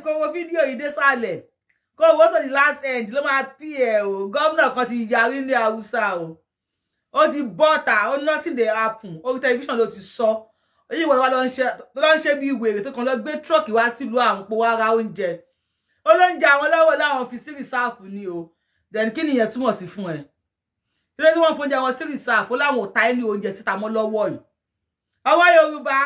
kó wo fídíò yìí dé sálẹ̀ kó wo to the last end ló máa pí ẹ o governor kan ti yarí ní Hausa o ó ti bọ́ta ó nothing dey happen orí tẹlifíṣàn ló ti sọ oyin ìwọ wa ló ń ṣe bí wèrè tó kàn lọ gbé truck wá sílùú àǹpó wá ra oúnjẹ ó ló ń jẹ àwọn lọ́wọ́ láwọn fi sí rìsáàfù ni o then kí nìyẹn túmọ̀ sí fún ẹ kí ló tí wọ́n fún oúnjẹ wọn sí rìsáàfù láwọn ò ta ẹni oúnjẹ títa mọ́ lọ́wọ́ yìí ọwọ́ Yorùbá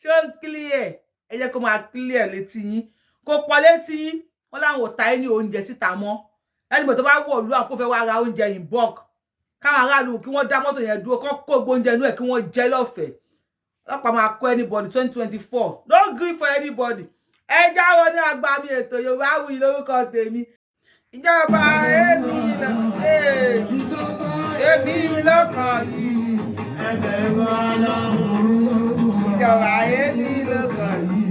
ṣó ń clear ẹ jẹ́ kó máa clear létí yín kó pọ̀ létí yín wọ́n láwọn ò ta ẹni oúnjẹ títa mọ́ ẹnìbọ̀ tó bá wọ̀ lú àwọn kó fẹ́ wá ra oúnjẹ in bulk káwọn aráàlú kí wọ́n dá mọ́tò yẹn dúró kán kó gbóúnjẹ inú ẹ̀ kí wọ́n jẹ lọ́fẹ̀ẹ́ ọlọ́pàá máa kó anybody 2024 don't gree for anybody ẹ jáwọ́ ní agbami ètò Yorùbáwùyí lórúkọ tèmi ìjọba èmi lọ́kàn yìí ìjọba èmi lọ́kàn yìí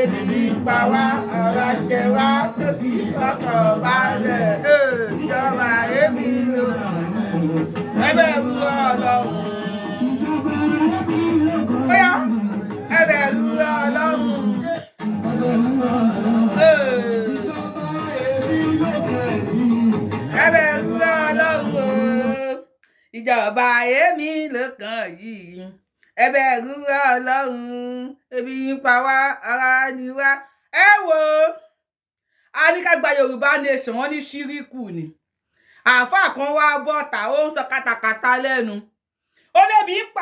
èmi pa wá ọ̀rọ̀ jẹ wá tó sì lọ́kàn balẹ̀ ìjọba èmi lọ́kàn yìí ẹbẹ̀ rú Ọlọ́run bóyá ẹbẹ̀ rú Ọlọ́run ẹbẹ̀ rú Ọlọ́run ìjọba èmi lọ́kàn yìí ẹbẹ̀ rú Ọlọ́run ebi ń pa wá ara ni wá ẹ wò a ní ká gba Yorùbá nation wọn ní ṣíríkù ni àáfàá kan wá bọ́ta ó ń sọ kátàkátà lẹ́nu ó lébi ń pa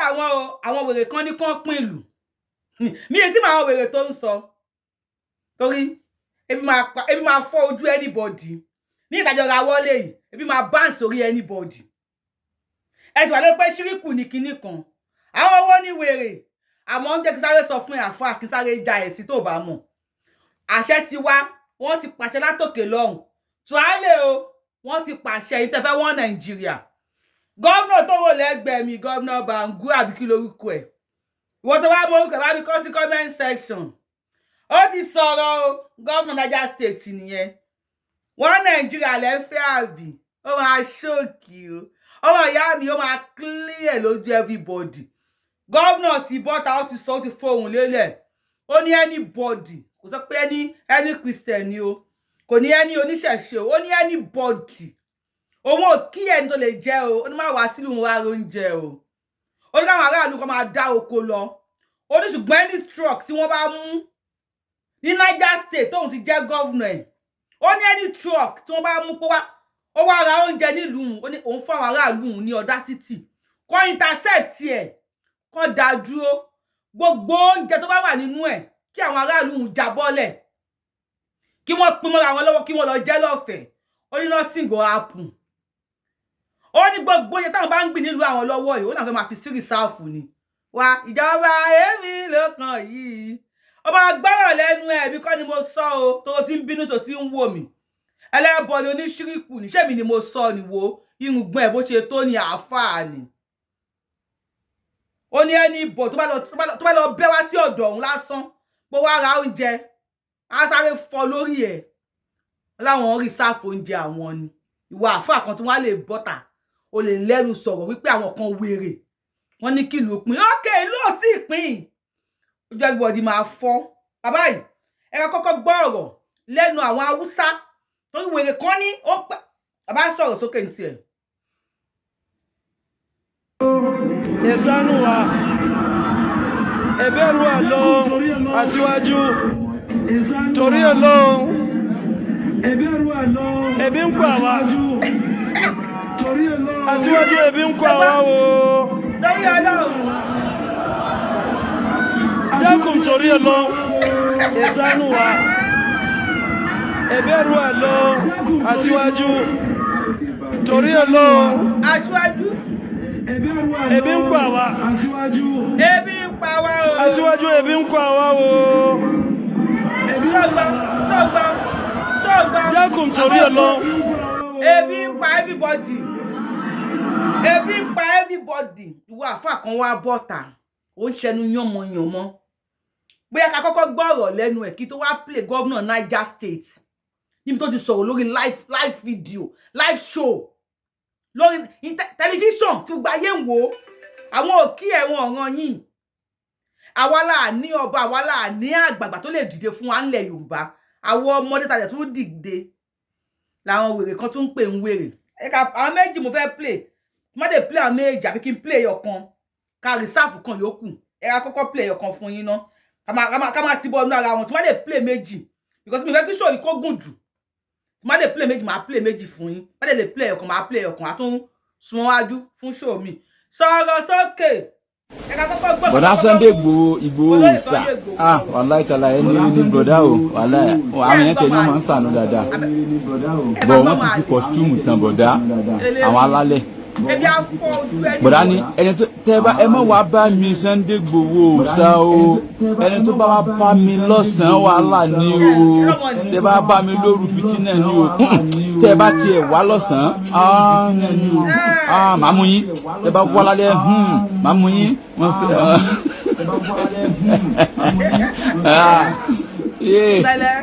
àwọn wèrè kan ní kán pín ìlú mi ètí mà àwọn wèrè tó ń sọ torí ebi máa fọ́ ojú anybody ní ìdájọ́ ra wọlé yìí ebi máa bá ń sórí anybody ẹ̀sùn àlọ́ pé ṣíríkù ní kinní kan àwọn owó ní wèrè àmọ́ ń jẹ́ kí sáré sọ fún àáfàá kí sáré ja ẹ̀sìn tó bá mọ̀ àṣẹ ti wá wọ́n ti pàṣẹ látòkè lọ́hùn tuálẹ̀ o wọ́n ti pàṣẹ ìtẹ́fẹ́ wọn Nàìjíríà gọ́vnà tó wò lẹ́gbẹ̀ẹ́ mi gọ́vnà bango àbí kí lórúkọ ẹ̀ ìwọ́n tó wá mọ orúkọ ẹ̀ bá mi kọ́ sí comment section ó ti sọ̀rọ̀ o gọ́vnà Niger State nìyẹn wọ́n Nàìjíríà lẹ́ ń fẹ́ àbí ó máa ṣókì o ọmọ ìyá mi ó máa clear lójú everybody gọ́vnà ti bọ́ta ó ti sọ ó ti fohùn lélẹ̀ ó ní anybody kò sọ pé any Christian ni o kò ní ẹni oníṣẹ̀ṣe o ó ní anybody òun ò kí ẹni tó lè jẹ o ó ní má wá sílùú wa oúnjẹ o ó ní káwọn aráàlú kan máa dá oko lọ ó ní ṣùgbọ́n any truck tí wọ́n bá mú ní Niger State tóun ti jẹ́ gọ́vnà ẹ̀ ó ní any truck tí wọ́n bá mú pé ó wá ra oúnjẹ nílùú ó ní òun fún àwọn aráàlú ní audacity kó intercept ẹ̀ kó dá dúró gbogbo oúnjẹ tó bá wà nínú ẹ̀ kí àwọn aráàlú jábọ́lẹ̀ kí wọ́n pín mọ́ra wọn lọ́wọ́ kí wọ́n lọ jẹ lọ́fẹ̀ẹ́ ó ní nothing go happen ó ní gbogbo oúnjẹ táwọn bá ń gbìn nílùú àwọn lọ́wọ́ yìí ó náà fẹ́ máa fi sí rìsáàfù ni wá ìjọba èmi lọ́kàn yìí ọba agbára lẹ́nu ẹ̀ bí kọ́ ni mo sọ o tó ti ń bínú tó ti ń wò mí ẹlẹ́bọ ni oníṣíríkù ní ṣẹ́mi ni mo sọ ni wo irùngbọ̀n ẹ̀ bó ṣe tó ní àáfàá ni ó ní ẹni bọ̀ tó bá lọ bẹ́ wá sí ọ̀dọ̀ òun lásán pé wá ra oúnjẹ á sáré fọ́ lórí ẹ̀ láwọn rí sáfù oúnjẹ àwọn ni ìwà àáfàá kan tí wọ́n lè bọ́ta o lè lẹ́nu sọ̀rọ̀ wípé àwọn kan wèrè wọ́n ní kìlú pín ókè ìlú ò tí ì pín ojú everybody máa fọ́ bàbá yìí ẹ̀ka kọ́kọ́ gbọ́ ọ̀rọ̀ lẹ́nu àwọn Haúsá torí wèrè kan ní ó pẹ́ bàbá sọ̀rọ̀ sókè ní tiẹ̀. ìsánú wa ẹ̀bẹ̀rù àlọ́ aṣíwájú torí Ọlọ́run ẹ̀bí ń pa wá aṣíwájú ẹ̀bí ń pa wá o torí Ọlọ́run dákun torí Ọlọ́run ìsánú wa ẹ̀bẹ̀rù àlọ́ aṣíwájú torí Ọlọ́run aṣíwájú ẹ̀bí ń pa wá ebi ń pa wá o aṣíwájú ẹ̀bí ń pa wá o tọ́gbọ́n dákun torí Ọlọ́run ebi ń pa everybody ìwọ àfáà kan wá bọ́ta ó ń ṣẹnu yánmọyànmọ́ bóyá ká kọ́kọ́ gbọ́ ọ̀rọ̀ lẹ́nu ẹ̀ kí tó wá play governor Niger State níbi tó ti sọ̀rọ̀ lórí live video live show lórí tẹlifíṣàn tí gbogbo ayé ń wò àwọn òkí ẹ̀wọ̀n ọ̀ràn yìí àwa là ní ọba àwa là ní àgbààgbà tó lè dìde fún wa ńlẹ̀ Yorùbá àwọn ọmọdé tàdé tún dìde làwọn wèrè kan tún pè ń wèrè àwọn méjì mo fẹ́ play má dé play àwọn méjì àbí kí n play ọ̀kan ká reserve kan yòókù ẹ ká kọ́kọ́ play ọ̀kan fún yín ná ká má ti bọ́ inú ara wọn tí má dé play méjì because mi fẹ́ kí show yìí kó gùn jù tí má dé play méjì máa play méjì fún yín má dé lè play ọ̀kan máa play ọ̀kan àtún sún wájú fún show mi sọ̀rọ̀ sókè ẹ ká kọ́kọ́ gbọ́ bọ̀dá Sunday Igboho sà wàláì tàlà ẹni ní bọ̀dá o wàláì àwọn yẹn tẹ̀lé máa ń sànú dáadáa bọ̀ wọ́n ti fi costume tàn bọ̀dá àwọn alálẹ̀ bọ̀dá ni ẹni tó tẹ́ bá ẹ mọ̀ wá bá mi Sunday Igboho sá o ẹni tó bá wá bá mi lọ́sàn-án wàhálà ni o tẹ́ bá bá mi lóru fìtínà ni o tẹ́ bá tiẹ̀ wá lọ́sàn-án màá mú yín tẹ́ bá wá lálẹ́ màá mú yín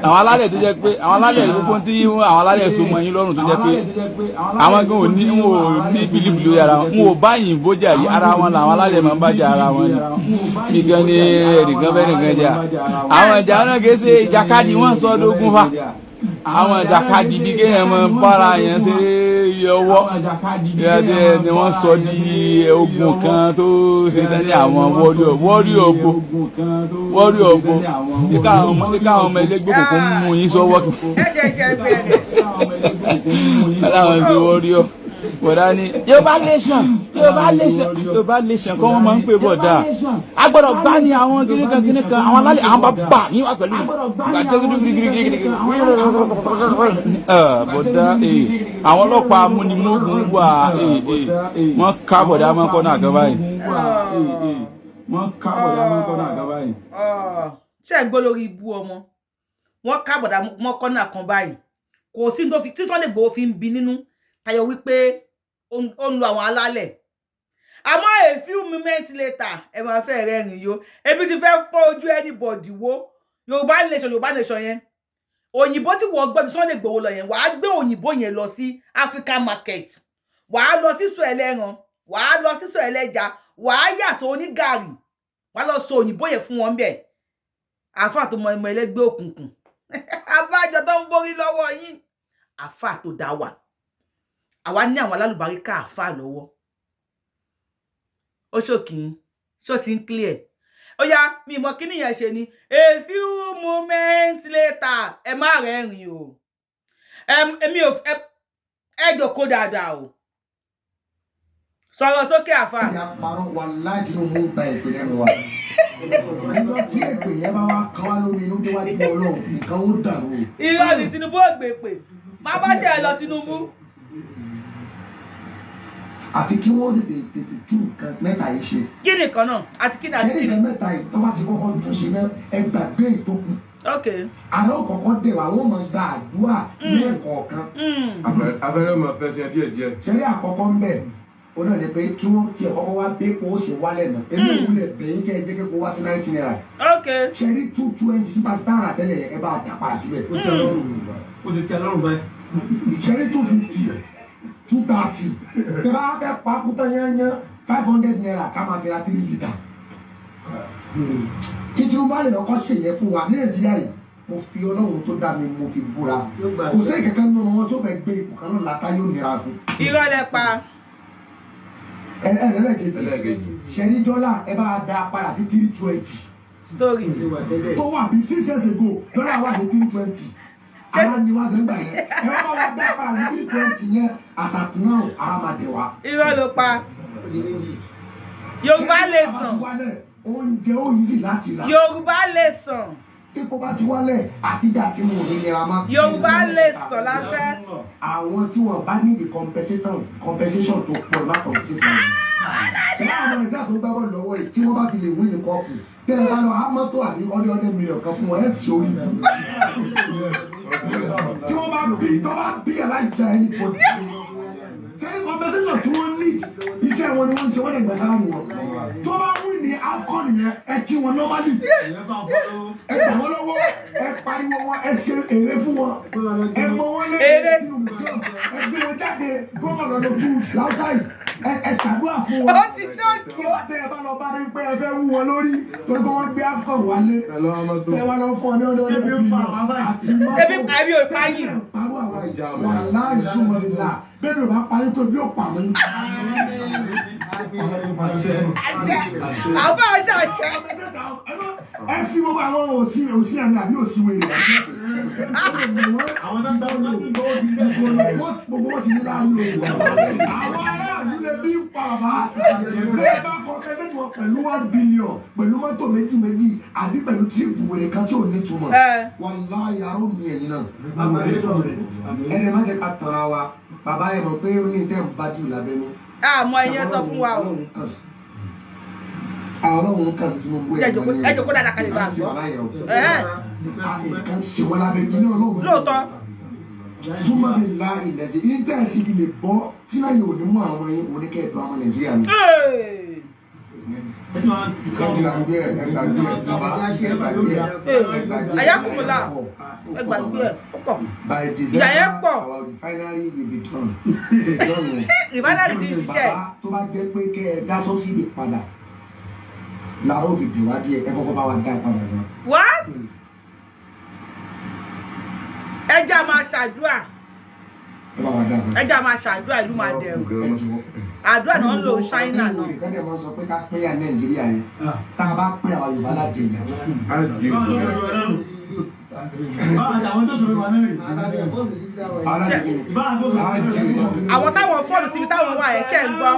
àwọn alálẹ̀ tó jẹ́ pé àwọn alálẹ̀ gbogbo tí àwọn alálẹ̀ so mọ́ yín lọ́rùn tó jẹ́ pé àwọn gan ò ní bìlífù lórí ara wọn ò bá yìnbó jà rí ara wọn làwọn alálẹ̀ máa ń bá jà ara wọn ni nìkan ni ẹnìkan bẹ́ẹ̀ nìkan jà àwọn ìjà náà kìí ṣe ìjàkadì wọn sọ dógún fa àwọn ìjàkadì bí kéèyàn máa bára yẹn ṣe ọwọ́ ni wọ́n sọ di ogun kan tó ṣe tẹ́lẹ̀ àwọn wọ́rí ọ̀gbọ́n kíkà àwọn ọmọ ẹlẹ́gbẹ́ kòkó mú yín sọ́wọ́ kí aláwọn ṣe wọ́rí ọ̀ bọ̀dá ni Yorùbá nation kọ́ wọ́n máa ń pè bọ̀dá agbọ́dọ̀ gbá ní àwọn kìnnìkan àwọn alálẹ̀ àwọn bàbá yín wá pẹ̀lú bọ̀dá àwọn ọlọ́pàá amúnimógún wà wọ́n ká bọ̀dá mọ́kọ́ náà gan báyìí ṣé ẹ̀ ń gbọ́ lórí ibú ọmọ wọ́n ká bọ̀dá mọ́kọ́ náà kan báyìí kò sí tí Sunday Igboho fi ń bi nínú tayọ wípé ó ń lo àwọn alálẹ̀ àmọ́ a few moments later ẹ máa fẹ́ rẹ́rìn yó ebi ti fẹ́ fọ́ ojú anybody wo Yorùbá nation yẹn òyìnbó tí wọ́n gbọ́ bí Sunday Igboho lọ yẹn wàá gbé òyìnbó yẹn lọ sí African market wàá lọ sísọ ẹlẹ́ran wàá lọ sísọ ẹlẹ́ja wàá yàsọ onígàrí wàá lọ sọ òyìnbó yẹn fún wọn bẹ́ẹ̀ àfáà tó mọ ẹmọ ẹlẹ́gbẹ́ òkùnkùn abájọ tó ń borí lọ́wọ́ yín àfáà tó dá wà àwa ní àwọn alálùbáríkà àfáà lọ́wọ́ ó ṣòkìn ṣó ti ń clear ó yá mi mọ kí nìyẹn ṣe ni a few moments later ẹ má rẹ́rìn o èmi ò ẹ jókòó dáadáa o sọ̀rọ̀ sókè àfáà. ìyá parọ́ wà láti inú mú gba ìpè lẹ́nu wa nígbà tí èpè yẹn bá wá kan wá lómi inú tó wá sí Ọlọ́run nǹkan ó dàrú. irọ́ ni Tinubu ò gbé pè má bá ṣe ẹ lọ Tinubu. àfi kí wọ́n tètè tú nǹkan mẹ́ta yìí ṣe. kí ni kan náà àti kí ni àti kí ni. ṣé ìgbà mẹ́ta yìí tó bá ti kọ́kọ́ tún ṣe náà ẹ gbàgbé ìtókù. ok. àlọ́ kọ̀ọ̀kan dẹ̀ wá wọ́n máa gba àdúrà lẹ́ẹ̀kọ̀ọ̀kan. afẹ́rẹ́ máa fẹ́ ṣe díẹ̀díẹ̀. ṣẹlẹ̀ àkọ́kọ́ ń bẹ̀ ó náà ní pé kí wọ́n tiẹ̀ kọ́kọ́ wá bí epo ó ṣe wálẹ̀ náà èmi ò wúlẹ̀ bẹ̀yìn kẹ́ ẹ jẹ́ kó wá sí 19 naira. ok. ṣẹlẹ̀ 220 2000 àtẹ́lẹ̀ ẹ bá dà padà síbẹ̀. ó ti tẹ́ lọ́rùn báyìí. ṣẹlẹ̀ 250 230 tẹ bá fẹ́ pakuta yányán 500 naira ká máa fi ra 3 litre. kí Tinubu bá lè lọ́kọ́ ṣèyẹ fún wa ní Nàìjíríà yìí mo fi Ọlọ́run tó dá mi mo fi búra kò sí kankan nínú wọn tó fẹ́ gbé ipò kan náà látá yóò nira fún. irọ́ lẹ pa. ẹlẹ́gẹ̀ẹ́jì ṣẹ́ni dọ́là ẹ bá da padà sí 320. story. tó wà bí 6 years ago dọ́là wà ní 320. ara ni wá gbẹ́ngbà yẹn ẹ wá bá wa dá padà sí 320 yẹn àṣàtúnná ara máa dẹ̀ wá. irọ́ ló pa. Yorùbá lè sàn. oúnjẹ ó yí sí láti rà. Yorùbá lè sàn. Kíkó bá ti wálẹ̀ àtijọ́ àti mo ní nira má. Yorùbá lè sàn láfẹ́. Àwọn tí wọ́n bá ní the compensation tó pọ̀ látọ̀ sí ìgbà yìí. Ṣé àwọn ìgbà tó gbá bọ́ọ̀lù lọ́wọ́ yìí tí wọ́n bá fi lè wí ní kọ́ọ̀pù? Tẹ́ ẹ bá lọ hámọ́tò àbí ọdẹ mílíọ̀nù kan fún wọn ẹ̀ sì orí ìlú. Tí wọ́n bá bí aláìjà ẹni pọ̀ ṣé ní compensation tí wọ́n ní iṣẹ́ wọn ni wọ́n ń ṣe wọ́n lè gbà sára wọn. Tó bá wí ní AFCON yẹn ẹ kí wọn normally. Ẹ gbà wọ́n lọ́wọ́ ẹ pariwo wọn ẹ ṣe èrè fún wọn. Ẹ mọ wọn lé sínú museum ẹ gbé wọn jáde gómìnà lọ tún outside ẹ ṣàdúrà fún wọn. Ó ti ṣọ́ọ̀kì o. Tẹ́ ẹ bá lọ bá dé pé ẹ fẹ́ wú wọn lórí torí pé wọ́n gbé AFCON wálé. Tẹ́ wá lọ fún ọ ní ọdún ọdún bíi àti mọ́tò. Ebi àbí ò pa yín. Parọ́ àwọn ìjà wà láì súnmọ́ nílá bẹ́ẹ̀ ni ò bá parí tó bí ó pa mọ́ yín. Àwọn àṣà àṣà. Ẹ fi gbogbo àwọn òsì àmì àbí òsì wèrè. Àwọn náà ń dáwọ́ lórí gbogbo wọn ti ní láàrin òwò. Àwọn aráàlú lè bí ń pa bàbá. Bẹ́ẹ̀ bá kọ kẹ́sẹ́ wọn pẹ̀lú 1 billion pẹ̀lú mọ́tò méjì àbí pẹ̀lú tírípù wèrè kan tí ò ní túmọ̀. Wàláhì yàrá mi ẹ̀yìn náà. Ẹni má jẹ́ ká tọ̀ra wa. Bàbá yẹn mọ̀ pé ó ní ìdẹ́ ń bá dìú lábẹ́nu. Àmọ́ ìyẹn sọ fún wa o. Ọlọ́run kan sí mo ń gbé ẹ jókòó dáadáa kalẹ̀ bá a gbọ́. Nǹkan ṣe wọn lábẹ́ inú Ọlọ́run. Lóòótọ́. Súnmọ́ mi la ilẹ̀ sí íńtẹ́ẹ̀sì fi lè bọ́ tí náà yóò ní mú àwọn oníkẹ́ẹ̀dọ́ àwọn Nàìjíríà mi. Ayakumula ẹ gbàgbé ẹ pọ̀. Ìyá yẹn pọ̀. Ìfánàlì ti ń ṣiṣẹ́. Tó bá jẹ́ pé kẹ́ ẹ dá sọ́bsìdì padà làárọ̀ fi dè wá díẹ̀ ẹ kọ́kọ́ bá wa dá padà náà. What? Ẹja máa ṣàdúrà. Ẹja máa ṣàdúrà ìlú máa dẹrù. Àdúrà náà ń lò Ṣáínà náà. Ìkẹ́ndẹ̀ máa sọ pé ká pé ya Nàìjíríà yẹn tá a bá pé àwọn Yorùbá láti ìyà. Àwọn táwọn fọ́ọ̀lù síbi táwọn wà ẹ̀ ṣe ń gbọ́.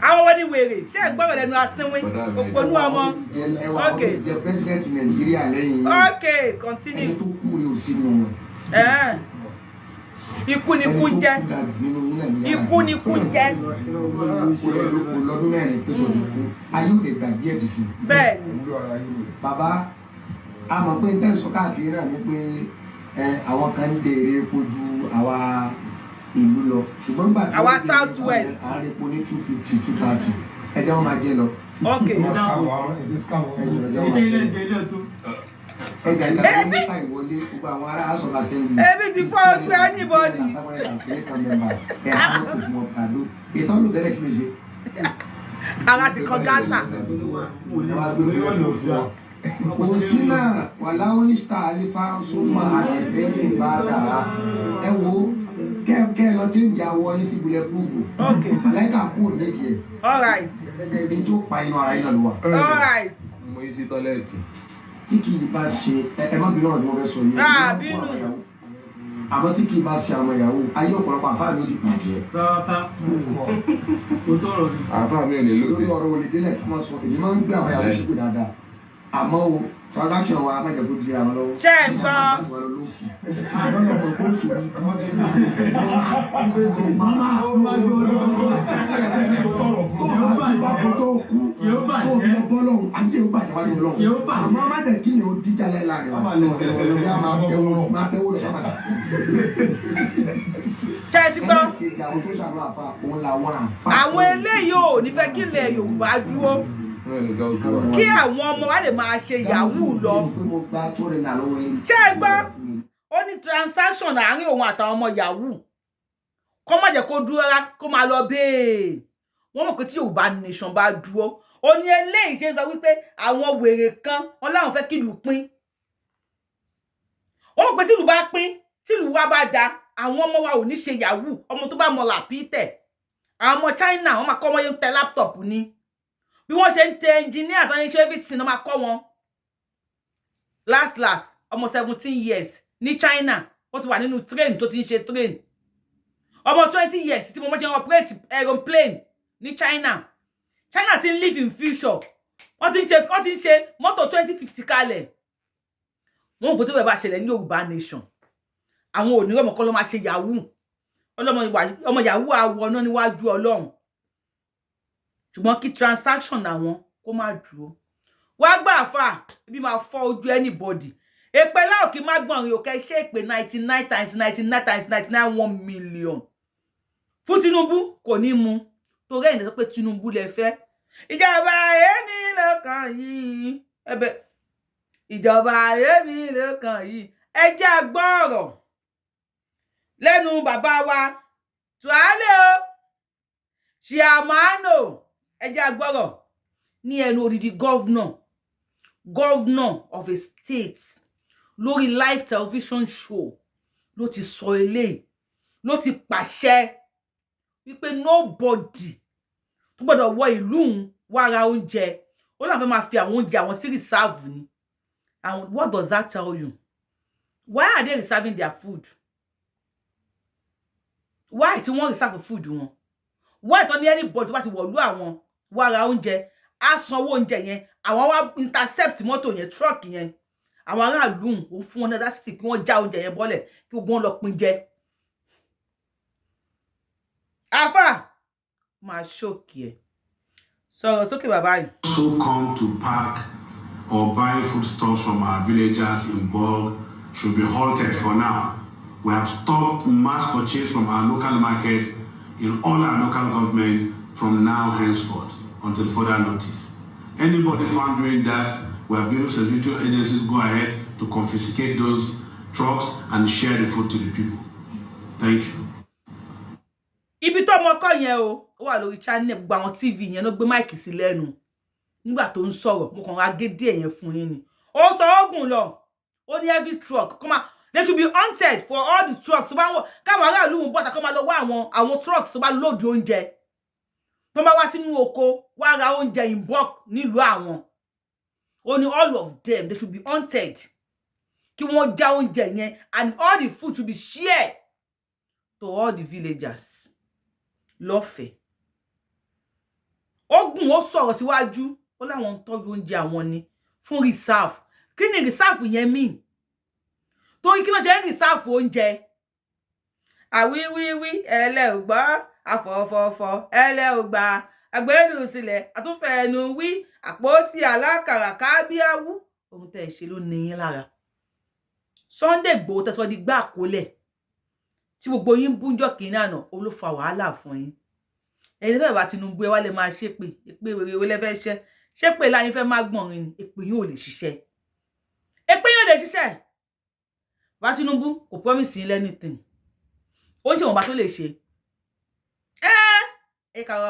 Àwọn wọn ni wèrè ṣé ẹ gbọ́ lẹ́nu asínwín òpònú ọmọ. Okay, continue. Ikú ni kú jẹ́. Ikú ni kú jẹ́. Bẹ́ẹ̀ni. Bàbá a mọ̀ pé tẹ́ ń sọ káàkiri náà ni pé àwọn kan ń jèrè epo ju àwa ìlú lọ ṣùgbọ́n nígbà tí àwa South West àárẹ̀ epo ní 250 230 ẹjẹ́ wọn máa jẹ lọ. Okay. Ẹja ìgbà tó ní ká ìwọlé gbogbo àwọn ará aṣọ assembly. Ebi ti fọ́ ọgbẹ́ anybody. Ìtọ́lù tẹ́lẹ̀ kí lè ṣe. Ara ti kan Gaza. Kò sí náà wà láwọn ìṣta àlefa súnmọ́ àrẹ̀bẹ́ ìbáda ẹ wo kẹ́ lọ tí ń jà wọ ní síbulẹ̀ púpù. Lẹ́ka kú nídìí ẹ̀. All right. Èyí tó pa inú ara yín náà ló wà. All right. Mo yí sí tọ́lẹ́ẹ̀tì. Tí kì í bá ṣe ẹ má bínú ọ̀rọ̀ tí mo fẹ́ sọ yìí. Bínú. Àmọ́ tí kì í bá ṣe àwọn ìyàwó ayé ọ̀pọ̀lọpọ̀ àfáà mi ó ti bàjẹ́. Àfáà mi ò ní lóde. Lórí ọ̀rọ̀ olè délẹ̀ kí wọ́n sọ èyí máa ń gbé àwọn ìyàwó sípò dáadáa. Àmọ́ o transaction wa má jẹ́ kó di àwọn lọ́wọ́. Ṣé ẹ gbọ́? Ṣé ẹ ti gbọ́? Àwọn eléyìí ò ní fẹ́ kí ilẹ̀ Yorùbá dúró. Kí àwọn ọmọ wa lè máa ṣe yahoo lọ. Ṣé ẹ gbọ́? Ó ní transaction láàrin òun àtàwọn ọmọ yahoo. Kó má jẹ́ kó dúró rárá kó máa lọ bẹ́ẹ̀. Wọ́n mọ̀ pé tí Yorùbá nation bá dúró. Ó ní eléyìí ṣe ń sọ wípé àwọn wèrè kan wọn láwọn fẹ́ kí ìlú pín. Wọ́n mọ̀ pé tí ìlú bá pín, tí ìlú wa bá da, àwọn ọmọ wa ò ní ṣe yahoo. Ọmọ tó bá mọ làpítẹ̀. Àwọn ọmọ China wọ́n máa kọ́ ọmọ yẹn tẹ laptop ni. Bí wọ́n ṣe ń tẹ engineer tán ṣe everything náà máa kọ́ wọn. Last ọmọ 17 years ní China ó ti wà nínú train tó ti ń ṣe train. Ọmọ 20 years tí mo mọ̀ ṣe operate aeroplane ní China. China ti ń live in future. Wọ́n ti ń ṣe mọ́tò 2050 kalẹ̀. Wọ́n mọ̀ pé tó bẹ̀ bá ṣẹlẹ̀ ní Yorùbá nation. Àwọn onírọ̀mọ̀ kan ló máa ṣe yahoo. Ọmọ yahoo àwọ̀ náà níwájú Ọlọ́run. Ṣùgbọ́n kí transaction àwọn kó má dúró. Wá gbà fà bí máa fọ́ ojú anybody. Èpè láò kí má gbọ̀n rí òkè ṣe èpè 99 times 99 times 99 1 million. Fún Tinubu kò ní mu. Torí ẹ̀yin sọ pé Tinubu lẹ fẹ́. Ìjọba èmi lọ́kàn yìí. ìjọba èmi ló kàn yìí ẹ jẹ́ a gbọ́ ọ̀rọ̀ lẹ́nu bàbá wa Tuale o Chiamano ẹ jẹ́ a gbọ́ ọ̀rọ̀ ní ẹnu odidi governor of a state lórí live television show ló ti sọ eléyìí ló ti pàṣẹ wípé nobody tó gbọ́dọ̀ wọ ìlú wá ra oúnjẹ ó láwọn fẹ́ máa fi àwọn oúnjẹ àwọn sí reserve ni. And what does that tell you? Why are they reserving their food? Why tí wọ́n reserve food wọn? Why tó ní anybody tó bá ti wọ̀lú àwọn wá ra oúnjẹ á sanwó oúnjẹ yẹn àwọn wá intercept mọ́tò yẹn truck yẹn àwọn aráàlú ò fún wọn náà sí kí wọ́n já oúnjẹ yẹn bọ́lẹ̀ kí gbogbo wọn lọ pín jẹ. Afa máa ṣókì ẹ sọ̀rọ̀ sókè bàbá yìí. So come to park or buy foodstuffs from our villagers in bulk should be halted for now. We have stopped mass purchase from our local market in all our local government from now henceforth until further notice. Anybody found doing that, we have given security agencies go ahead to confiscate those trucks and share the food to the people. Thank you. Ibi tó mọ kọ yẹn o wà lórí channel gbogbo àwọn TV yẹn ló gbé mic sí lẹ́nu nígbà tó ń sọ̀rọ̀ mo kàn ra gédé yẹn fún yín ni ó sọ ogun lọ ó ní every truck come on they should be hunted for all the trucks tó bá wọ káwọn aráàlú ń bọ̀ tá kó máa lọ wá àwọn trucks tó bá lòdì oúnjẹ tó bá wá sínú oko wá ra oúnjẹ in bulk nílùú àwọn ó ní all of them they should be hunted kí wọ́n já oúnjẹ yẹn and all the food should be shared to all the villagers lọ́fẹ̀ẹ́ ogun ó sọ̀rọ̀ síwájú ó láwọn ń tọ́jú oúnjẹ àwọn ni fún reserve kí ni reserve yẹn mean torí kí ló ṣe ń reserve oúnjẹ àwíwíwí ẹlẹ́ ò gbọ́ àfọ̀fọ̀fọ̀ ẹlẹ́ ò gbà àgbélù sílẹ̀ àtúnfẹ́ ẹnu wí àpótí alákàrà kábíáwú ohun tẹ́ ẹ ṣe ló ní yín lára Sunday Igboho tẹ́sọ́ di gbá àkólẹ̀ tí gbogbo yín búnjọ́ kìíní àná ó ló fa wàhálà fún yín ẹni fẹ́ bá Tinubu ẹ wá lè máa ṣépè èpè wèrè wọlé fẹ́ ṣẹ́ ṣépè láyín fẹ́ máa gbọ̀nrin ni èpè yín ò lè ṣiṣẹ́ èpè yín ò lè ṣiṣẹ́ bá Tinubu kò promise yín anything ó ń ṣe wọn bá tó lè ṣe kàrọ̀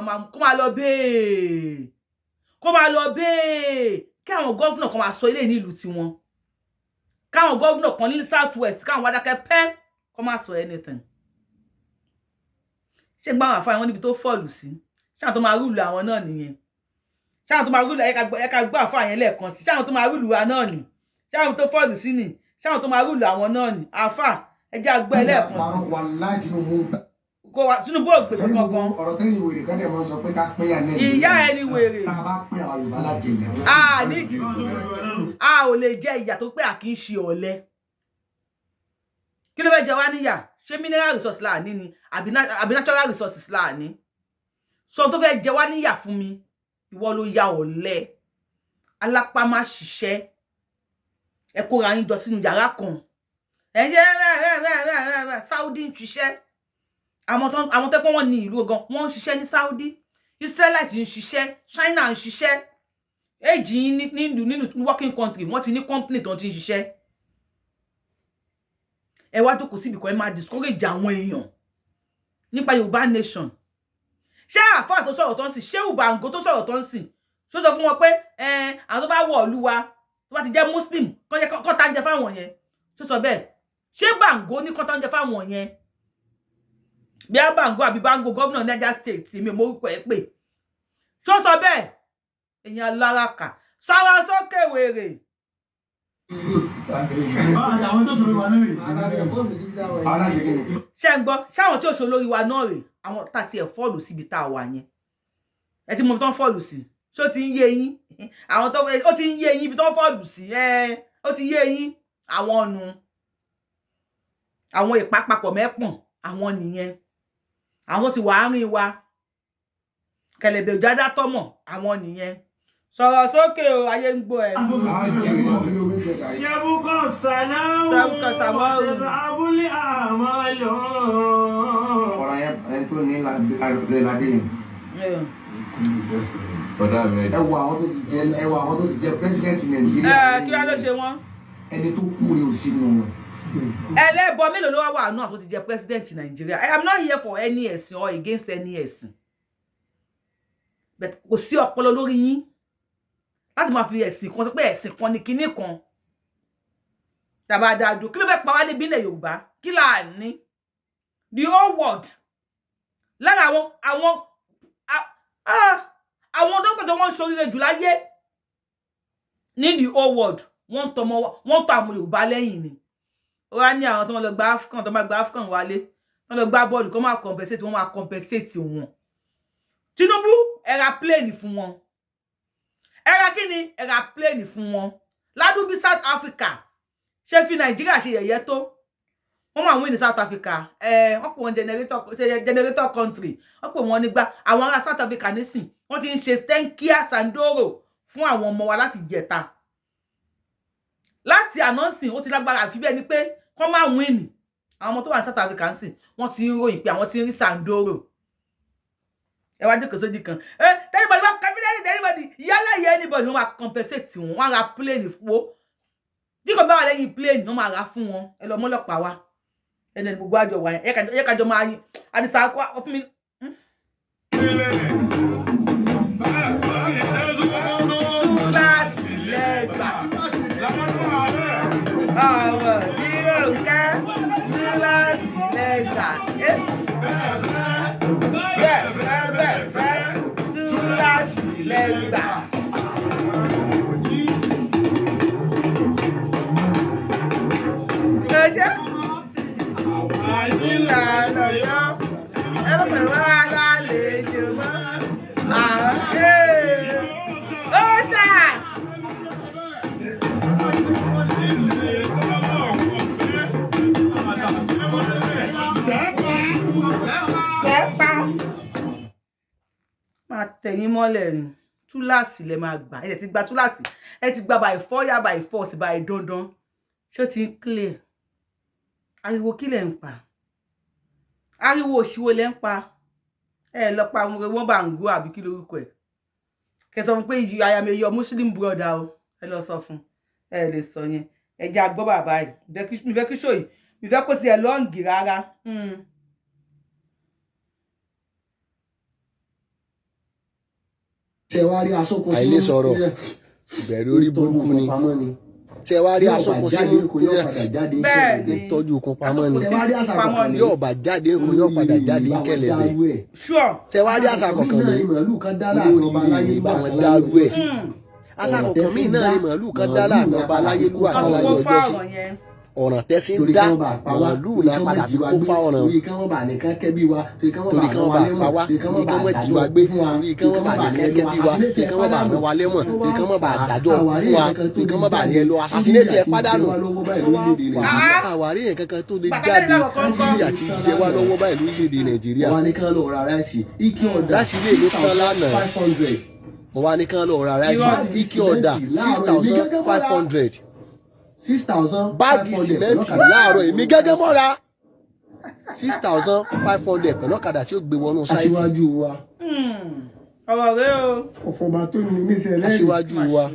kó máa lọ bẹ́ẹ̀ kí àwọn gọ́fúnà kan máa sọ ilé ní ìlú tiwọn káwọn gọ́fúnà kan ní South West káwọn wádákẹ́ pẹ́ kó máa sọ anything ṣé gbá àwọn àfáà wọn níbi tó fọ́ọ̀lù sí ṣáà tó máa rúlù àwọn náà nìyẹn ṣáà tó máa rúlù ẹ̀ka gbọ́ àfáà yẹn lẹ́ẹ̀kan sí ṣáà tó máa rúlù wa náà nì ṣáà tó fọ́ọ̀lù sí nì ṣáà tó máa rúlù àwọn náà nì àfáà ẹjẹ́ àgbọ́ ẹlẹ́ẹ̀kan sí kò wá Tinubu ògbè pé kankan ọ̀rọ̀ tẹ́yìn wèrè kan dẹ̀ máa ń sọ pé ká pín àná ìyá ẹni wèrè tá a bá pín àwọn Yorùbá láti ìjà a ò lè jẹ ìyà tó pé à kì í ṣe ọ̀lẹ kí ló fẹ́ jẹ wá níyà ṣé mineral resource láàní ni àbí natural resources láàní so tó fẹ́ jẹ wá níyà fún mi ìwọ ló ya ọ̀lẹ alápá má ṣiṣẹ́ ẹ kóra yín jọ sínú yàrá kan ẹ ṣe Saudi ń ṣiṣẹ́ àwọn tẹ́pọ̀ wọn ní ìlú gan wọ́n ń ṣiṣẹ́ ní Saudi Israelite ń ṣiṣẹ́ China ń ṣiṣẹ́ èjì nínú working country wọ́n ti ní company tó ti ń ṣiṣẹ́ ẹ wá jókòó síbi kan ẹ máa discourage àwọn èèyàn nípa Yorùbá nation ṣé àfáà tó sọ̀rọ̀ tó ń sìn ṣé Ubango tó sọ̀rọ̀ tó ń sìn ṣó sọ fún wọn pé àwọn tó bá wọ̀ ìlú wa tó bá ti jẹ́ Muslim kọ́ tá ń jẹ fáwọn yẹn ṣó sọ bẹ́ẹ̀ ṣé Bango ní kọ́ tá ń jẹ fáwọn yẹn bí a Bango àbí Bango governor Niger state mi mo orúkọ ẹ pé ṣó sọ bẹ́ẹ̀ èèyàn aláraka sára sókè wèrè ṣe ń gbọ́ ṣáwọn tí ó ṣe olórí wa náà rè àwọn tàti ẹ̀ fọ́ọ̀lù síbi tá a wà yẹn ẹ ti mọ ibi tó ń fọ́ọ̀lù sí ṣó ti ń yé yín àwọn tó ó ti ń yé yín ibi tó ń fọ́ọ̀lù sí ó ti yé yín àwọn ọ̀nù àwọn ìpápapọ̀ mẹ́pọ̀n àwọn nìyẹn àwọn sì wà áárín wa kẹlẹ̀bẹ̀ òjádá tọ́mọ̀ àwọn nìyẹn sọ̀rọ̀ sókè o ayé ń gbọ́ ẹ̀. Yẹ́bùkọ̀ sàlámù abúlé àmọ́ lọ. ọ̀rọ̀ yẹn tó ní ládé yẹn ẹ wo àwọn tó ti jẹ president Nàìjíríà. Kí wá ló ṣe wọ́n? Ẹni tó kú rè ò sínú wọn. Ẹlẹ́bọ mélòó ló wà náà tó ti jẹ president Nigeria? I am not here for any ẹ̀sìn or against any ẹ̀sìn. But kò sí ọpọlọ lórí yín láti máa fi ẹ̀sìn kan sọ pé ẹ̀sìn kan ni kinní kan. Tàbá dáadọ́ kí ló fẹ́ pa wá níbí ilẹ̀ Yorùbá? Kí là ní? The whole world. Lára àwọn dókítà tó wọ́n ṣoríire jù láyé ní the whole world wọ́n tọ́ àwọn Yorùbá lẹ́yìn ni. Ó wá ní àwọn tó máa lọ gba African tó máa gba African wálé wọ́n lọ gbá bọ́ọ̀lù kó máa compensate wọ́n máa compensate wọn. Tinubu era plane fún wọn. Era kíni? Era plane fún wọn. Ládùúgbò South Africa ṣe fi Nigeria ṣe yẹ̀yẹ́ tó. Wọ́n máa win ní South Africa. Wọ́n pè wọ́n generator country. Wọ́n pè wọ́n nígbà àwọn ará South Africa nísìn. Wọ́n ti ń ṣe stenkia sandoro fún àwọn ọmọ wa láti jẹta. Láti announcing ó ti lágbára àfi bí ẹni pé kọ́ máa win. Àwọn ọmọ tó wà ní South Africa ń sìn wọ́n ti ń ròyìn pé àwọn ti ń rí sandoro. Ẹ wá jókòó sójú kan. Anybody wá cabinet anybody yálà yẹ anybody wọ́n máa compensate wọn. Wọ́n ra plane fún. Bí kò bá wà lẹ́yìn plane wọ́n máa ra fún wọn. Ẹ lọ mọ́lọ́pàá wa. And then gbogbo àjọ wa yẹn ẹ kájọ máa yí àdìsá kọ fún mi. Túláàsì lẹ́gbà ọ̀wọ̀ ní òǹkà túláàsì lẹ́gbà bẹ́ẹ̀ túláàsì lẹ́gbà. Ìlànà yọ ẹgbẹ́ wà lálejò mọ́ àwọn ó ṣá. Tẹ́pá máa tẹ̀yìn mọ́lẹ̀ ni túláàsì lẹ máa gbà ẹ ti gba túláàsì ẹ ti gba by fire by force by dandan ṣó ti ń clear. Ariwo kí lẹ ń pa? Ariwo òṣìwò lẹ ń pa? Ẹ lọ pa wọn bango àbí kí lórúkọ ẹ̀. Kẹ́ sọ fún pé I am your Muslim brother o. Ẹ lọ sọ fún. Ẹ lè sọ yẹn. Ẹ jẹ́ agbọ́ bàbá yìí. Mi fẹ́ kí show yìí. Mi fẹ́ kó sí ẹ lọ́ǹgì rárá. Ṣé wá rí aṣọ kan sí àìlè sọ̀rọ̀ ìbẹ̀rù orí burúkú ni. Ṣé wá rí aṣọ kan sí ní tọ́jú okun pamọ́ ni. Yóò bá jáde kó yóò padà jáde kẹ̀lẹ̀bẹ̀. Ṣé wá rí àṣà kọ̀ọ̀kan mi lórí ìbáwọn dárú ẹ̀. Àṣà kọ̀ọ̀kan mi náà ni màálù kan dá láàrin ọba aláyélúwà kan láyé ọjọ́ sí. Ọ̀ràn tẹ́sí ń dá màálù náà padà fi kó fá ọ̀ràn. Torí kán wọ́n bá pa wá, torí kán wọ́n jí wa gbé, torí kán wọ́n bá ní kẹ́kẹ́ bí wa, torí kán wọ́n bá rán wa lẹ́wọ̀n, torí kán wọ́n bá dájọ́ fún wa, torí kán wọ́n bá ní ẹ lọ assassinate ẹ pádànù. Àwárí yẹn kankan tó lè jáde sí àti jẹ wá lọ́wọ́ báyìí lórílẹ̀‐èdè Nàìjíríà. Ráìsì lè ló tán lánàá. Mo wá ní kán lọ ra ráìsì ike ọ̀dà 6,500. 6,000. Báàgì sìmẹ́ǹtì láàárọ̀ èmi gẹ́gẹ́ mọ́ra 6,500 pẹ̀lú ọ̀kadà tí ó gbé wọnú sáìtì. Aṣíwájú wa. Ọ̀rọ̀ rẹ o. Ọ̀fọ̀bà tó ní mí ṣẹlẹ̀. Aṣíwájú wa.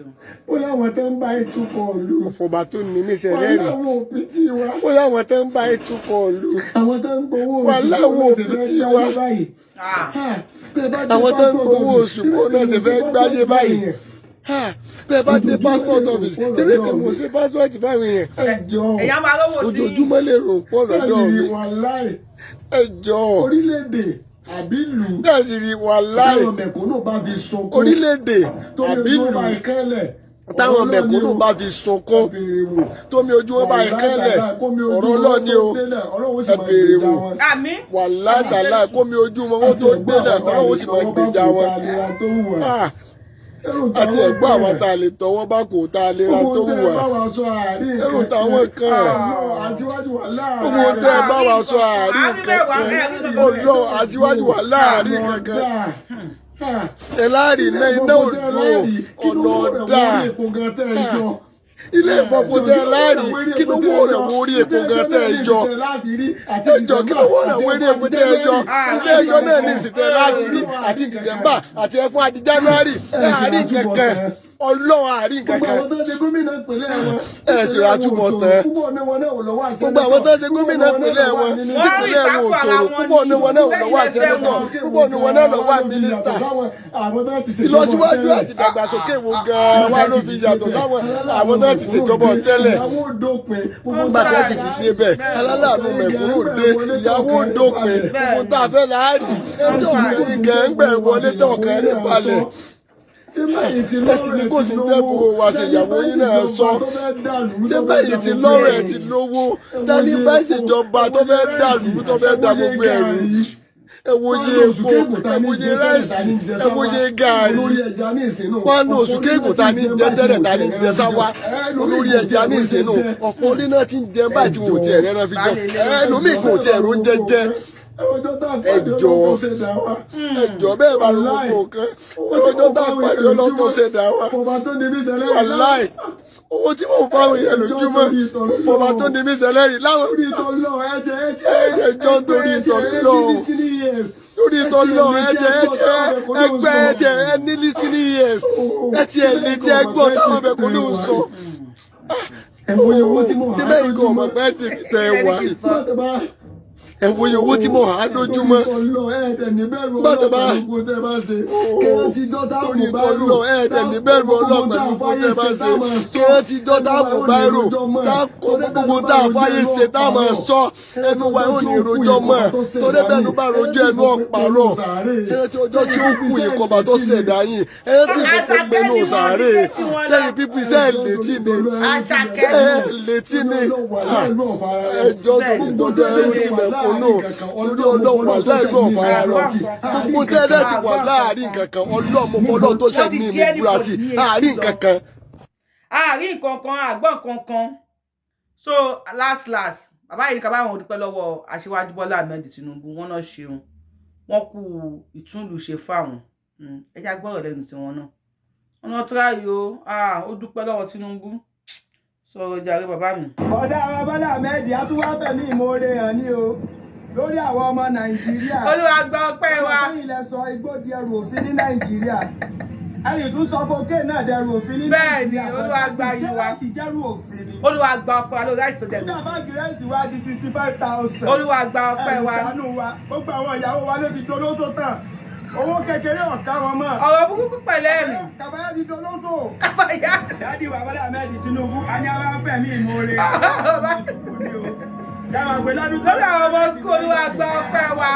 Ó láwọn tó ń bá ìtukọ̀ ìlú. Ọ̀fọ̀bà tó ní mí ṣẹlẹ̀ rí. Wà láwọn òpìtì wa. Ó láwọn tó ń bá ìtukọ̀ ìlú. Àwọn tó ń gbowó oṣù. Wà láwọn òpìtì wa. Àwọn tó ń gbowó oṣù bó náà ṣe fẹ́ gbáyé báyìí. Bẹ́ẹ̀ bá dé passport office tẹ́lẹ̀ kí mo ṣe passport báyìí yẹn. Ẹ̀yà máa rówó sí. Ojoojúmọ́ lè rò pọ̀ lọ́dọ̀ mi. Ẹjọ́. Orílẹ̀-èdè àbí ìlú. Láti rí wàláì. Táwọn mẹ̀kúnnù bá fi sunkún. Orílẹ̀-èdè àbí ìlú. Táwọn mẹ̀kúnnù bá fi sunkún. Tómi ojú wọn bá ìkẹ́lẹ̀. Ọ̀rọ̀ Ọlọ́ni o. Ẹ béèrè wò. Wàláì tàláì kómi ojú wọn ó tó gbélé. Ọlọ́run sì máa gbèjà wọn. Àti ẹ̀gbọ́n àwọn tá a lè tọwọ́ bá kò tá a lè ra tó wù wá. Ẹrù táwọn kan. Gbogbo tẹ́ ẹ bá wa sọ àárín kankan. Ọlọ́ aṣíwájú wà láàárín kankan. Ẹ láàrin iná òdo ọ̀nà ọ̀dà. ilé ìfọ̀pọ̀ tẹ láàrí kí ló wó rẹ̀ wó orí epo gan tẹ́ ẹ jọ kí ló wó rẹ̀ wó orí epo tẹ́ ẹ jọ ilé ẹjọ́ náà ní ìsìn tẹ láàrí àti December àti ẹ̀fún àti January láàrí kẹ̀kẹ́ Ọlọ́run àárín kankan ẹ sì ra túbọ̀ tán gbogbo àwọn tó ṣe gómìnà ìpínlẹ̀ wọn ìpínlẹ̀ wọn ò tòrò púpọ̀ ní wọn náà ò lọ́wọ́ àṣẹ́nẹ́tọ̀ púpọ̀ ní wọn náà lọ́wọ́ mínísítà ìlọsíwájú àti ìdàgbàsókè wo gan-an wá ló fi yàtọ̀ sáwọn àwọn náà ti ṣèjọba tẹ́lẹ̀ gbàgbé sì fi débẹ̀ alálàánú mẹ̀kúnnù dé ìyàwó dópin gbogbo tá a fẹ́ láàárín ẹjọ́ òkùnrin gẹ̀ẹ́ngbẹ̀ wọlé tọ̀kàn rí balẹ̀ ẹsìn ní kò sí dẹ́kun wa ṣèyàwó yín náà sọ ṣé báyìí ti lọ́rọ̀ ẹ̀ ti lówó dání bá ìṣèjọba tó fẹ́ dàlú tó fẹ́ da gbogbo ẹ̀rù ẹ wòye epo ẹ wòye ráìsì ẹ wòye gààrí wọn ní oṣù kéèkù ta ní jẹ tẹ́lẹ̀ ta ní jẹ sáwá olórí ẹja ní ìṣẹ́nu ọ̀pọ̀ oníná ti ń jẹ báyìí tí wọn ò tiẹ̀ rẹ́rán fi jọ ẹlòmíì kò tiẹ̀ ró jẹjẹ ẹjọ́ bẹ́ẹ̀ bá lọ gbogbo kan ọjọ́ tá a pàdé ọlọ́tọ̀ ṣẹ̀dá wa wàláì owó tí mo fáwọn èèyàn lójúmọ́ fọba tó ní mí sẹlẹ́rì láwọn ẹjọ́ torí ìtọ́lọ́ torí ìtọ́lọ́ ẹgbẹ́ ẹ ní listening ears ẹ lè tí ẹ gbọ́ táwọn ọbẹ̀ kò ní sọ tí bẹ́ẹ̀ kò mọ̀ pé tẹ̀ wá ẹ wo iye owó tí mo há lójúmọ́ gbọ́dọ̀ bá torí ìtọ́lọ́ ẹ̀ẹ́dẹ̀ níbẹ̀rù ọlọ́pàá pẹ̀lú bó tẹ́ bá ṣe kí wọ́n ti dọ́tà kò báírò dákò gbogbo tá a fáyé ṣe tá a máa sọ ẹnu wa yóò ní rojọ́ mọ́ torí bẹ́ẹ̀nu bá rojọ́ ẹnu ọ̀pàrọ̀ ẹni tí ọjọ́ tí ó kù yìí kọba tó ṣẹ̀dá yìí ẹni tí ìfọ̀sọ̀ gbẹnu sàárè sẹ́yìn pípín sẹ́yìn létí ni sẹ́yìn létí ni ẹjọ́ torí ẹrú ti mẹ́kọ lórí ọlọ́run wà láìpẹ́ ọ̀fara rọ gbogbo tẹ́lẹ̀ sì wà láàrin kankan ọlọ́mọ fọlọ́ tó ṣe ní ìmú búra sí àárín kankan. àárín kankan àgbọ̀n kankan so last bàbá yìí ká báwọn dúpẹ́ lọ́wọ́ aṣíwájú Bọ́lá Ahmed Tinubu wọn náà ṣeun wọn kú ìtúnlù ṣe fáwọn ẹja gbọ́rọ̀ lẹ́nu tiwọn náà wọn náà tíráyò ó dúpẹ́ lọ́wọ́ Tinubu sọ̀rọ̀ jàre bàbá mi. ọ̀dà àwọn Bọ́lá Ahmed á tún wá bẹ̀ ní ìmoore hàn ní o lórí àwọn ọmọ Nàìjíríà. Olúwa gba ọpẹ́ wa. ọ̀sán ilẹ̀ sọ igbó di ẹrù òfin ní Nàìjíríà ẹ̀yìn tún sọ cocaine náà dẹrù òfin ní Nàìjíríà. bẹ́ẹ̀ ni Olúwa gba yín wa. ṣé láti dẹrù òfin ni. Olúwa gba ọpẹ́ wa lórí àìsàn dẹrù òfin. nígbà bá gírẹ́sì wa di 65,000. Olúwa gba ọpẹ́ wa. ẹ̀rù ṣàánú wa gbogbo àwọn ìyàwó wa ló ti dolóso tán owó kékeré ọ̀ká wọn mọ́. ọ̀rọ̀ burúkú pẹ̀lẹ́ rìn. kàbáyá ti dolóso. kàbáyá. dádì wa Bọ́lá Ahmed Tinubu a ní àwọn afẹ́mi ìmoore. lórí àwọn ọmọ sukùl Olúwa gba ọpẹ́ wa.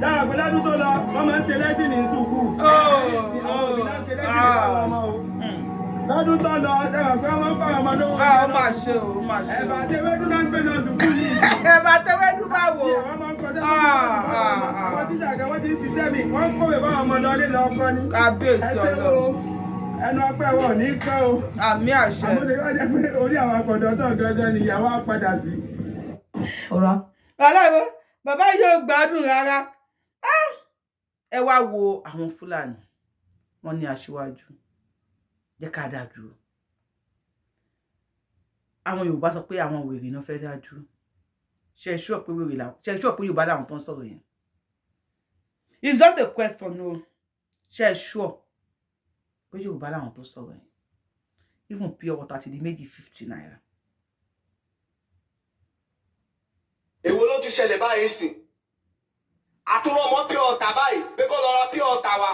Dáa pé lọ́dún tó lọ, wọ́n máa ń ṣe lẹ́sìn ní sùkú. Lọ́dún tó lọ, ẹ̀wọ̀n pé wọ́n ń fà ọmọ lówó. Ó máa ṣe o, ó máa ṣe o. Ẹ̀bà tẹ́wẹ́dú náà ń gbé lọ sùkú yìí. Ẹ̀bà tẹ́wẹ́dú bá wò. Àwọn máa ń kọjá àwọn tíṣà kan wọ́n ti ń ṣiṣẹ́ mi, wọ́n ń kówé bá ọmọ lọ nílò ọkọ ni. Kábíyèsí Ọlọ́run. Ẹnu ọpẹ́ wọ̀ ní kán o. Àmì àṣẹ. Àmúṣe wá jẹ́ pé orí àwọn akọ̀dọ̀tọ̀ gangan ni ìyàwó á padà sí. Bàbá yóò gbádùn rárá. Ẹ wá wo àwọn Fúlàní wọ́n ní aṣíwájú jẹ́ ká dá dúró. Àwọn Yorùbá sọ pé àwọn wèrè náà fẹ́ dá dúró. Ṣé ẹ sure pé wèrè làwọn, ṣé ẹ sure pé Yorùbá làwọn tó ń sọ̀rọ̀ yẹn? It's just a question o. Ṣé ẹ sure pé Yorùbá làwọn tó sọ̀rọ̀ yẹn? Even pure water ti di méjì 50 naira. Èwo ló ti ṣẹlẹ̀ báyìí sìn? Àtúrọ̀ mọ́ pure water báyìí pé kó lọ ra pure water wa.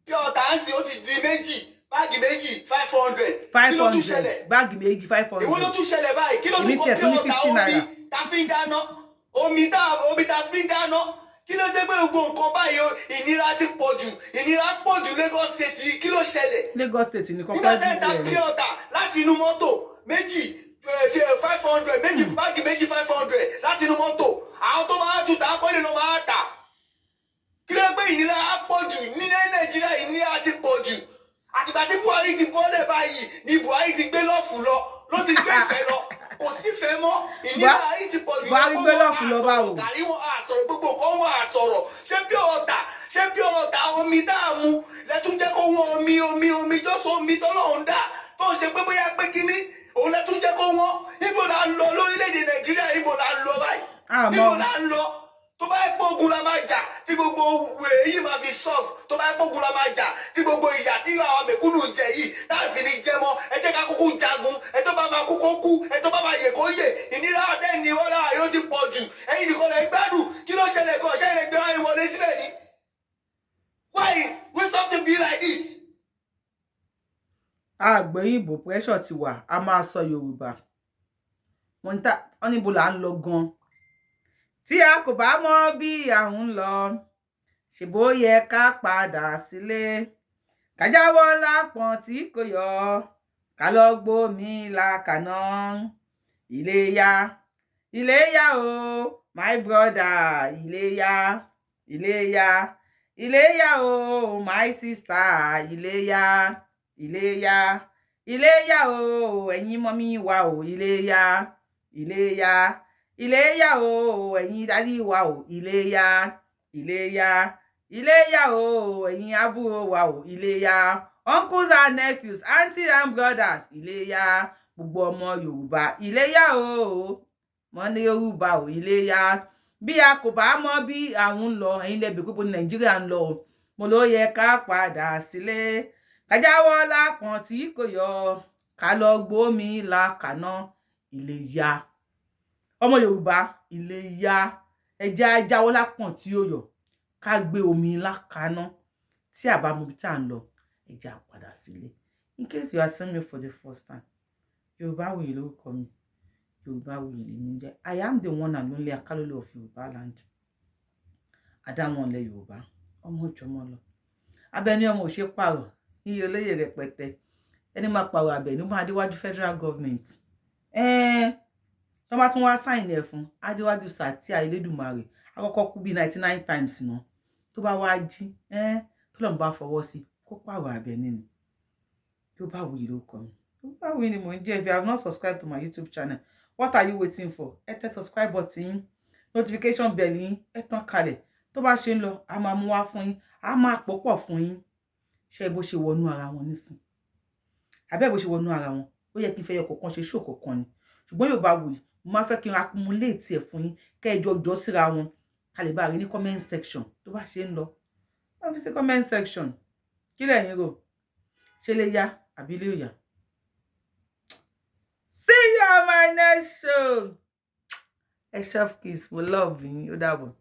Pure water ń sìn ó ti di méjì, báàgì méjì 500. 500 báàgì méjì 500. Èwo ló tún ṣẹlẹ̀ báyìí? Kí ló tún kọ́ pure water omi ta fi ń dáná? Omi ta fi ń dáná. Kí ló dé pé gbogbo nǹkan báyìí ìnira ti pọ̀ jù? Ìnira pọ̀ jù Lagos State kí ló ṣẹlẹ̀? Lagos State nìkan nígbà tẹ́ ń ta pure water láti inú mọ́tò méjì 500 méjì báàgì méjì 500 láti inú mọ́tò àwọn tó máa tún ta kọ́lé ló máa tà. Kí ló gbé ìnira pọ̀ jù ní Nàìjíríà ìnira ti pọ̀ jù. Àtìgbà tí Buhari ti bọ́lẹ̀ báyìí ni Buhari ti gbé lọ́ọ̀fù lọ ló ti gbé ìfẹ́ lọ kò sífẹ̀ẹ́ mọ́ ìnira yìí ti pọ̀ jù. Buhari gbé lọ́ọ̀fù lọ báwo. Gàrí wọn àsọ̀rọ̀ gbogbo nǹkan wọn àsọ̀rọ̀ ṣé bí ọ̀tà omi dáàmú lẹ ẹ tún jẹ́ kó wọ́n omi jọ́sọ̀ omi tọ́lọ́run dá tó ń ṣe pé bóyá pé kínní òun lẹ tún jẹ́ kó wọ́n ibo là ń lọ lórílẹ̀‐èdè Nàìjíríà ibo là ń lọ báyìí ibo là ń lọ tó bá yẹ gbógun la máa jà tí gbogbo èyí máa fi sọ́ọ̀fù tó bá yẹ gbógun la máa jà tí gbogbo ìyà tí àwọn mẹ̀kúnnù jẹ yìí láàfin ní jẹ mọ́ ẹ jẹ́ ká kúkú jagun ẹ tó bá máa kú kó kú ẹ tó bá máa yè kó yè ìnira àtẹ́ni wọn lára yóò ti pọ̀ jù ẹ̀yin nìkan lè gbádùn kí ló ṣẹlẹ̀ kan ṣẹ́ ilẹ̀ gbé wáyé wọlé síbẹ̀ ni why we stop to be like this. àgbẹ̀yìnbó pressure ti wà a máa sọ Yorùbá wọn níbo là ń lọ gan tí a kò bá mọ bí à ń lọ ṣèbó yẹ ká padà sílé ká jáwọ́ lápọ̀n tí kò yọ ká lọ gbómi làkàná iléyá o my brother iléyá o my sister iléyá o ẹ̀yin mọ́mí wa o iléyá o ẹ̀yin dádì wa o iléyá o ẹ̀yin àbúrò wa o iléyá uncles and nephews aunties and brothers iléyá gbogbo ọmọ Yorùbá iléyá o mọ ní Yorùbá o iléyá bí a kò bá mọ bí àwọn ń lọ ẹ̀yin lẹbi pípọ ní Nàìjíríà ń lọ mo ló yẹ ká padà sílé ká jáwọ́ lápọ̀n tí kò yọ ká lọ gbómi làkàná iléyá ọmọ Yorùbá iléyá ẹjẹ́ ajáwọ́ lápọ̀n tí ó yọ ká gbé omi lákàná tí àbámu bí tá à ń lọ ẹjẹ́ àpadà sílé. In case you are seeing me for the first time, Yorubawuyi lórúkọ mi, Yorubawuyi lèmi jẹ́. I am the one and only Akalolo of Yorùbá land. Adámọ̀lẹ̀ Yorùbá ọmọ ìjọmọ lọ abẹni ọmọ ò ṣe pààrọ̀ iye olóyè rẹpẹtẹ ẹni máa pààrọ̀ abẹni máa déwájú federal government tó bá tún wá sáìn ẹ̀ fún adéwájú sàtì Elédùmarè àkọ́kọ́ kú bí 99 times náà tó bá wá jí tó lọ́n bá fọwọ́ sí kó pààrọ̀ abẹni ni. Yorubawuyi lórúkọ mi, Yorubawuyi ni mò ń jẹ́. If you have not subscribed to my YouTube channel, what are you waiting for? Ẹ tẹ subscribe button yín, notification bell yín ẹ tàn kalẹ̀ tó bá ṣe ń lọ a máa mú wá fún yín a máa pọ̀pọ̀ fún yín. Ṣé bó ṣe wọnú ara wọn nísìn àbẹ́ bó ṣe wọnú ara wọn ó yẹ kí n fẹ́ yọ kọ̀ọ̀kan ṣe ṣó kọ̀ọ̀kan ni ṣùgbọ́n Yorubawuyi mo máa fẹ́ kí n accumulate ẹ̀ fún yín kẹ́ẹ̀jọ jọ síra wọn ká lè bá rí ní comment section tó bá ṣe ń lọ wọ́n fi sí comment section kí lẹ̀yin rò ṣe lè yá àbí lè yá. See you on my next show. A chef kiss for love yín ó dàbọ̀.